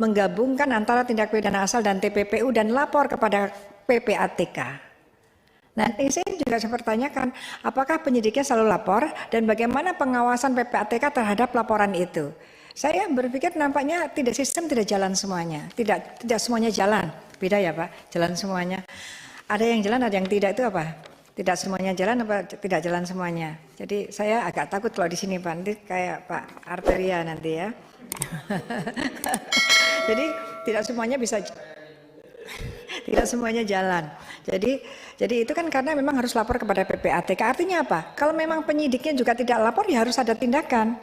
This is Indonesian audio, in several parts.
menggabungkan antara tindak pidana asal dan TPPU dan lapor kepada PPATK. Nah, ini saya juga saya pertanyakan, apakah penyidiknya selalu lapor dan bagaimana pengawasan PPATK terhadap laporan itu? Saya berpikir nampaknya sistem tidak jalan semuanya, tidak semuanya jalan. Beda ya Pak, jalan semuanya. Ada yang jalan, ada yang tidak, itu apa? Tidak semuanya jalan apa tidak jalan semuanya. Jadi saya agak takut kalau di sini Pak, nanti kayak Pak Arteria nanti ya. Jadi tidak semuanya jalan. Jadi itu kan karena memang harus lapor kepada PPATK. Artinya apa? Kalau memang penyidiknya juga tidak lapor, ya harus ada tindakan.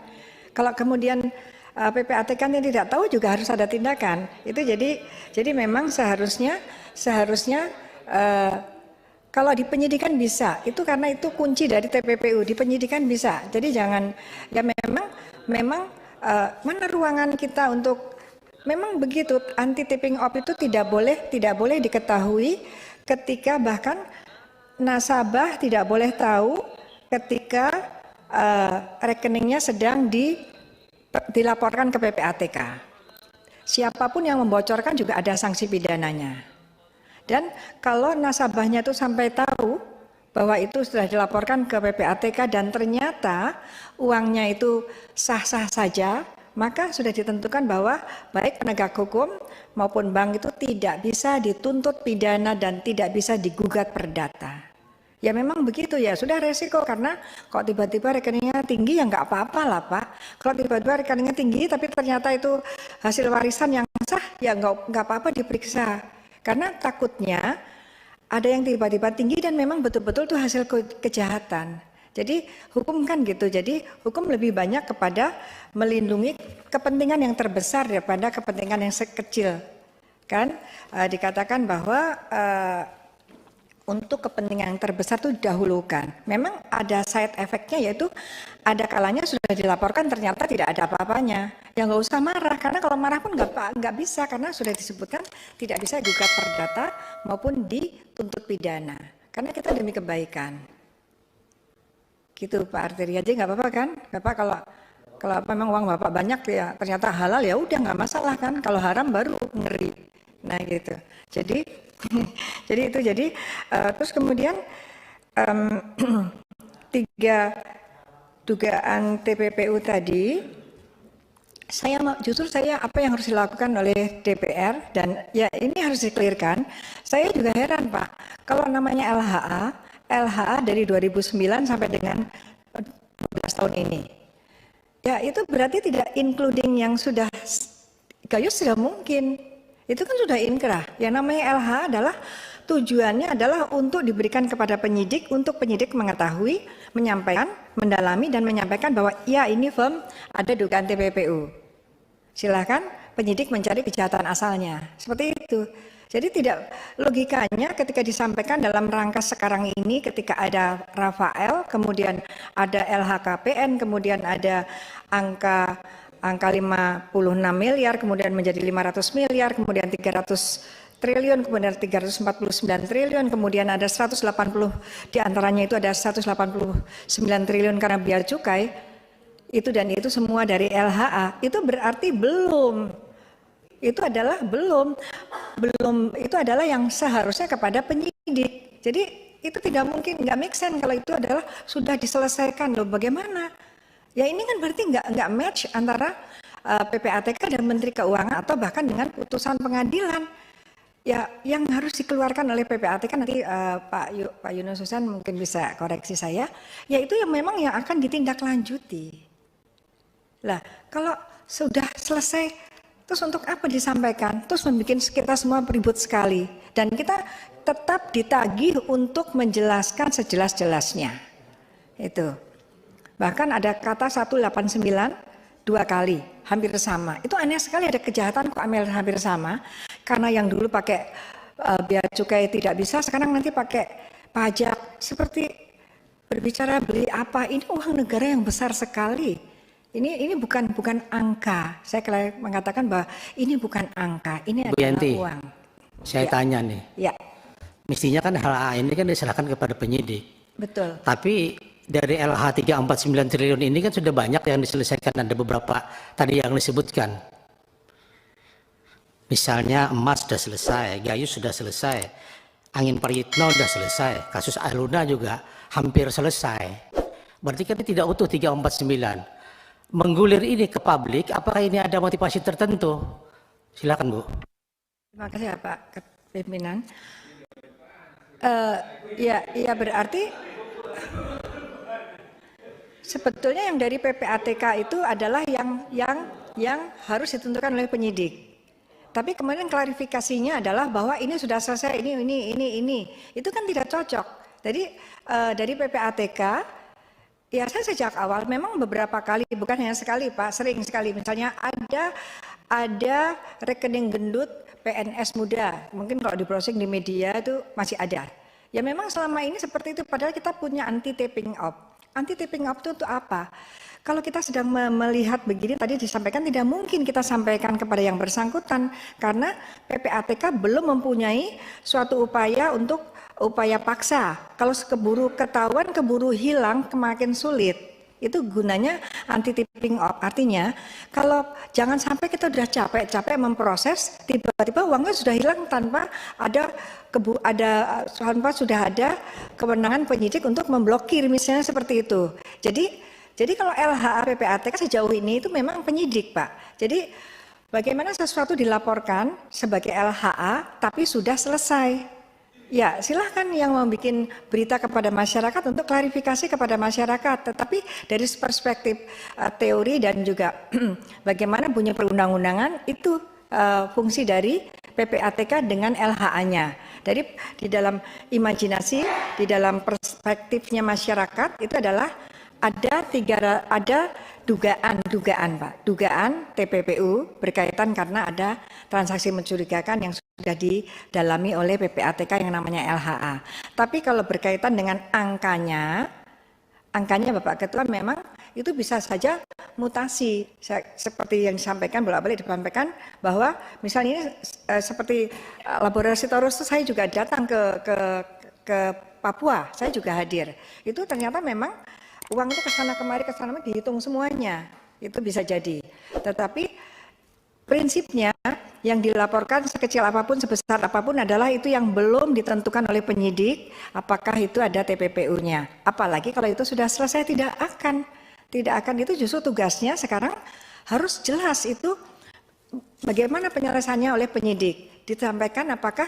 Kalau kemudian PPATK-nya tidak tahu, juga harus ada tindakan. Itu jadi memang seharusnya kalau di penyidikan bisa, itu karena itu kunci dari TPPU, di penyidikan bisa. Jadi jangan, ya memang mana ruangan kita untuk, memang begitu, anti tipping off itu tidak boleh diketahui ketika bahkan nasabah tidak boleh tahu ketika rekeningnya sedang dilaporkan ke PPATK. Siapapun yang membocorkan juga ada sanksi pidananya. Dan kalau nasabahnya itu sampai tahu bahwa itu sudah dilaporkan ke PPATK dan ternyata uangnya itu sah-sah saja, maka sudah ditentukan bahwa baik penegak hukum maupun bank itu tidak bisa dituntut pidana dan tidak bisa digugat perdata. Ya memang begitu ya, sudah resiko, karena kok tiba-tiba rekeningnya tinggi ya nggak apa-apa lah Pak. Kalau tiba-tiba rekeningnya tinggi tapi ternyata itu hasil warisan yang sah, ya nggak apa-apa diperiksa. Karena takutnya ada yang tiba-tiba tinggi dan memang betul-betul itu hasil kejahatan. Jadi hukum kan gitu, jadi hukum lebih banyak kepada melindungi kepentingan yang terbesar daripada kepentingan yang sekecil. Kan dikatakan bahwa untuk kepentingan yang terbesar itu didahulukan. Memang ada side effect-nya, yaitu ada kalanya sudah dilaporkan ternyata tidak ada apa-apanya. Ya nggak usah marah, karena kalau marah pun nggak bisa, karena sudah disebutkan tidak bisa gugat perdata maupun dituntut pidana. Karena kita demi kebaikan. Gitu Pak Arteria, aja nggak apa-apa kan? Bapak kalau memang uang Bapak banyak ya ternyata halal, ya udah nggak masalah kan? Kalau haram baru ngeri. Nah gitu. Jadi terus kemudian 3 dugaan TPPU tadi, justru apa yang harus dilakukan oleh DPR, dan ya ini harus dikelirkan. Saya juga heran Pak, kalau namanya LHA dari 2009 sampai dengan 12 tahun ini, ya itu berarti tidak including yang sudah gayus, sudah mungkin. Itu kan sudah inkrah. Yang namanya LHA adalah tujuannya adalah untuk diberikan kepada penyidik, untuk penyidik mengetahui, menyampaikan, mendalami dan menyampaikan bahwa ya ini firm ada dugaan TPPU. Silahkan penyidik mencari kejahatan asalnya. Seperti itu. Jadi tidak, logikanya ketika disampaikan dalam rangka sekarang ini, ketika ada Rafael, kemudian ada LHKPN, kemudian ada angka 56 miliar, kemudian menjadi 500 miliar, kemudian 300 triliun, kemudian 349 triliun, kemudian ada 180, diantaranya itu ada 189 triliun karena biaya cukai, itu dan itu semua dari LHA, itu berarti belum, itu adalah belum, itu adalah yang seharusnya kepada penyidik. Jadi itu tidak mungkin, nggak make sense kalau itu adalah sudah diselesaikan loh, bagaimana? Ya ini kan berarti nggak match antara PPATK dan Menteri Keuangan atau bahkan dengan putusan pengadilan. Ya yang harus dikeluarkan oleh PPATK nanti Pak Yunus Husan mungkin bisa koreksi saya. Ya itu yang memang yang akan ditindaklanjuti. Lah kalau sudah selesai, terus untuk apa disampaikan? Terus membuat kita semua ribut sekali. Dan kita tetap ditagih untuk menjelaskan sejelas-jelasnya. Itu. Bahkan ada kata 189 2 kali, hampir sama. Itu aneh sekali, ada kejahatan kok hampir sama. Karena yang dulu pakai biaya cukai tidak bisa, sekarang nanti pakai pajak. Seperti berbicara beli apa, ini uang negara yang besar sekali. Ini bukan angka. Saya mengatakan bahwa ini bukan angka, ini adalah uang. Saya tanya nih. Ya. Mestinya kan hal ini kan diserahkan kepada penyidik. Betul. Tapi dari LH 349 triliun ini kan sudah banyak yang diselesaikan, ada beberapa tadi yang disebutkan. Misalnya emas sudah selesai, Gayus sudah selesai, Angin Prayitno sudah selesai, kasus Ailuna juga hampir selesai. Berarti kan tidak utuh 349. Menggulir ini ke publik, apakah ini ada motivasi tertentu? Silakan Bu. Terima kasih ya Pak Pimpinan. Ya berarti sebetulnya yang dari PPATK itu adalah yang harus ditentukan oleh penyidik. Tapi kemudian klarifikasinya adalah bahwa ini sudah selesai, ini. Itu kan tidak cocok. Jadi dari PPATK, ya saya sejak awal memang beberapa kali, bukan hanya sekali Pak, sering sekali. Misalnya ada rekening gendut PNS muda, mungkin kalau di browsing di media itu masih ada. Ya memang selama ini seperti itu, padahal kita punya anti taping off. Anti taping off itu untuk apa? Kalau kita sedang melihat begini, tadi disampaikan tidak mungkin kita sampaikan kepada yang bersangkutan karena PPATK belum mempunyai suatu upaya untuk upaya paksa. Kalau ketahuan keburu hilang, makin sulit. Itu gunanya anti tipping off. Artinya kalau jangan sampai kita sudah capek memproses, tiba-tiba uangnya sudah hilang tanpa sudah ada kewenangan penyidik untuk memblokir, misalnya seperti itu. Jadi kalau LHA PPATK sejauh ini itu memang penyidik Pak. Jadi bagaimana sesuatu dilaporkan sebagai LHA tapi sudah selesai. Ya silahkan yang membuat berita kepada masyarakat untuk klarifikasi kepada masyarakat. Tetapi dari perspektif teori dan juga bagaimana bunyi perundang-undangan itu fungsi dari PPATK dengan LHA-nya. Jadi di dalam imajinasi, di dalam perspektifnya masyarakat itu adalah ada dugaan Pak, dugaan TPPU berkaitan karena ada transaksi mencurigakan yang sudah didalami oleh PPATK yang namanya LHA. Tapi kalau berkaitan dengan angkanya Bapak Ketua memang itu bisa saja mutasi. Seperti yang disampaikan bolak-balik disampaikan bahwa misalnya ini seperti laboratoris Taurus, saya juga datang ke Papua, saya juga hadir. Itu ternyata memang uang itu kesana kemari dihitung semuanya, itu bisa jadi. Tetapi prinsipnya yang dilaporkan sekecil apapun, sebesar apapun adalah itu yang belum ditentukan oleh penyidik, apakah itu ada TPPU-nya. Apalagi kalau itu sudah selesai, tidak akan itu justru tugasnya sekarang harus jelas itu bagaimana penyelesaiannya oleh penyidik. Disampaikan apakah,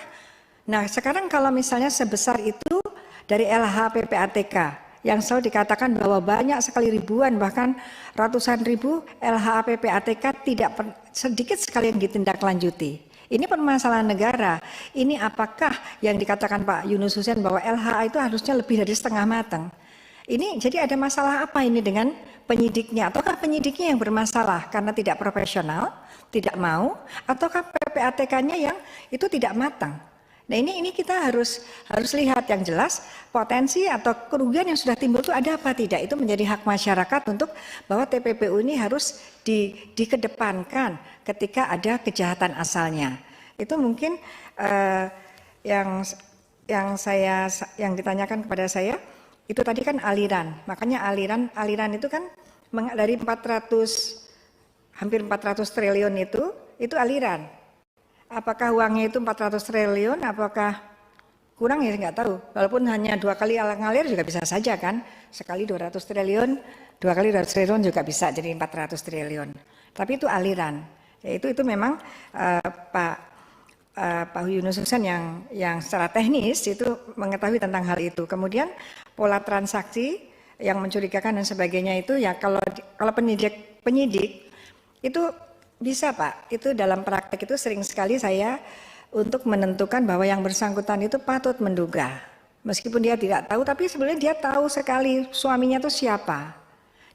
nah sekarang kalau misalnya sebesar itu dari LH PPATK, yang selalu dikatakan bahwa banyak sekali ribuan bahkan ratusan ribu LHA PPATK sedikit sekali yang ditindaklanjuti. Ini permasalahan negara. Ini apakah yang dikatakan Pak Yunus Hussein bahwa LHA itu harusnya lebih dari setengah matang. Ini jadi ada masalah apa ini dengan penyidiknya? Ataukah penyidiknya yang bermasalah karena tidak profesional, tidak mau, ataukah PPATK-nya yang itu tidak matang? Nah ini kita harus lihat yang jelas potensi atau kerugian yang sudah timbul itu ada apa tidak. Itu menjadi hak masyarakat untuk bahwa TPPU ini harus dikedepankan ketika ada kejahatan asalnya. Itu mungkin yang ditanyakan kepada saya itu tadi kan aliran. Makanya aliran itu kan dari hampir 400 triliun itu aliran. Apakah uangnya itu 400 triliun, apakah kurang ya nggak tahu. Walaupun hanya 2 kali ngalir juga bisa saja kan. Sekali 200 triliun, 2 kali 200 triliun juga bisa jadi 400 triliun. Tapi itu aliran. Ya, itu memang Pak Yunus Hussein yang secara teknis itu mengetahui tentang hal itu. Kemudian pola transaksi yang mencurigakan dan sebagainya itu ya kalau penyidik itu bisa Pak, itu dalam praktek itu sering sekali saya untuk menentukan bahwa yang bersangkutan itu patut menduga. Meskipun dia tidak tahu, tapi sebenarnya dia tahu sekali suaminya itu siapa.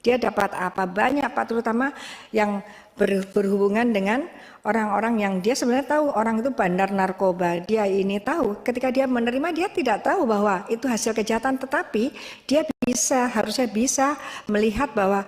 Dia dapat apa banyak Pak, terutama yang berhubungan dengan orang-orang yang dia sebenarnya tahu orang itu bandar narkoba. Dia ini tahu, ketika dia menerima dia tidak tahu bahwa itu hasil kejahatan, tetapi dia harusnya bisa melihat bahwa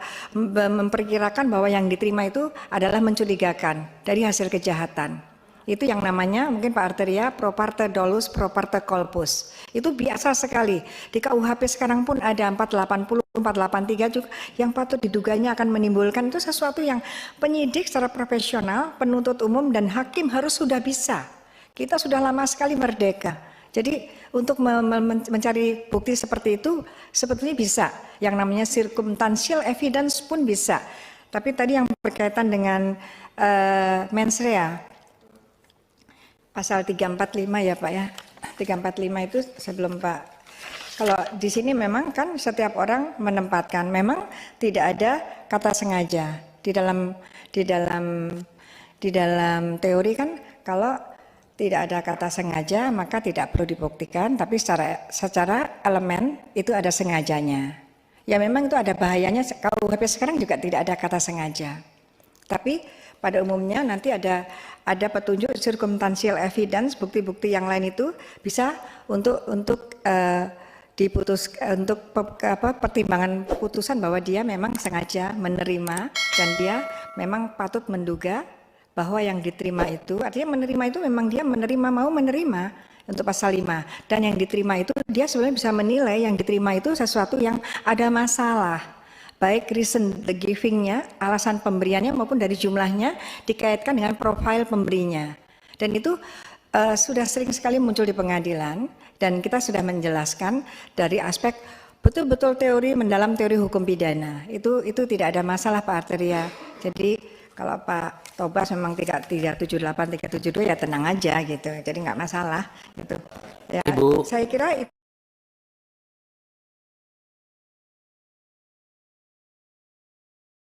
memperkirakan bahwa yang diterima itu adalah mencurigakan dari hasil kejahatan. Itu yang namanya mungkin Pak Arteria pro parte dolus pro parte corpus. Itu biasa sekali. Di KUHP sekarang pun ada 480, 483 juga yang patut diduganya akan menimbulkan, itu sesuatu yang penyidik secara profesional, penuntut umum dan hakim harus sudah bisa. Kita sudah lama sekali merdeka. Jadi untuk mencari bukti seperti itu sebetulnya bisa. Yang namanya circumstantial evidence pun bisa. Tapi tadi yang berkaitan dengan mens rea, pasal 345 ya Pak ya. 345 itu sebelum Pak. Kalau di sini memang kan setiap orang menempatkan, memang tidak ada kata sengaja. Di dalam teori kan kalau tidak ada kata sengaja maka tidak perlu dibuktikan, tapi secara elemen itu ada sengajanya. Ya memang itu ada bahayanya, KUHP sekarang juga tidak ada kata sengaja. Tapi pada umumnya nanti ada petunjuk circumstantial evidence, bukti-bukti yang lain itu bisa untuk pertimbangan putusan bahwa dia memang sengaja menerima dan dia memang patut menduga bahwa yang diterima itu, artinya menerima itu memang dia mau menerima. Untuk pasal 5, dan yang diterima itu dia sebenarnya bisa menilai yang diterima itu sesuatu yang ada masalah, baik reason the giving-nya, alasan pemberiannya maupun dari jumlahnya dikaitkan dengan profil pemberinya. Dan itu sudah sering sekali muncul di pengadilan dan kita sudah menjelaskan dari aspek betul-betul teori mendalam teori hukum pidana. Itu tidak ada masalah Pak Arteria. Jadi kalau Pak Tobas memang 378, 372 ya tenang aja gitu. Jadi nggak masalah gitu. Ya, Ibu. saya kira itu